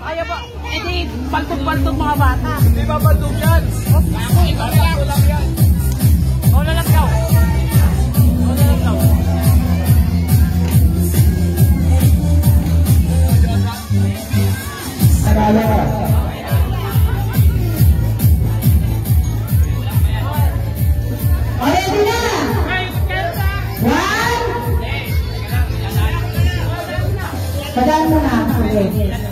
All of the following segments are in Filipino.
Kaya ba? Hindi, paltog-paltog mga bata. Hindi ba paltog yan? Paltog lang yan. Wala lang daw. Wala lang daw. Sarala ka. Ready na! One! Padaan mo na. Okay.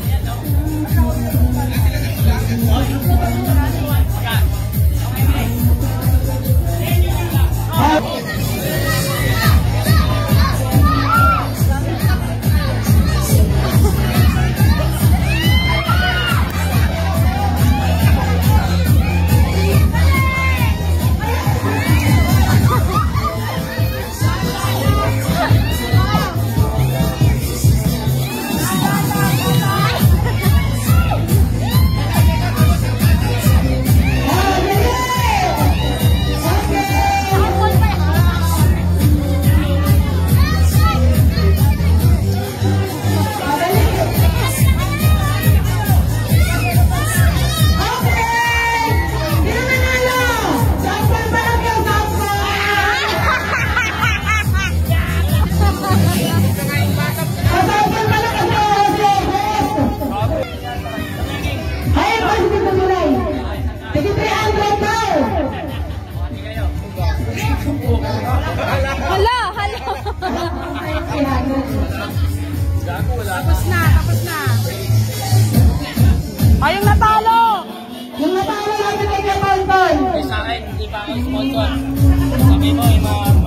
Tapos na. Ay, yung natalo! Yung natalo natin kay Kamalboy. Sa akin, hindi pa ako sponsor. Sabi mo, yung mga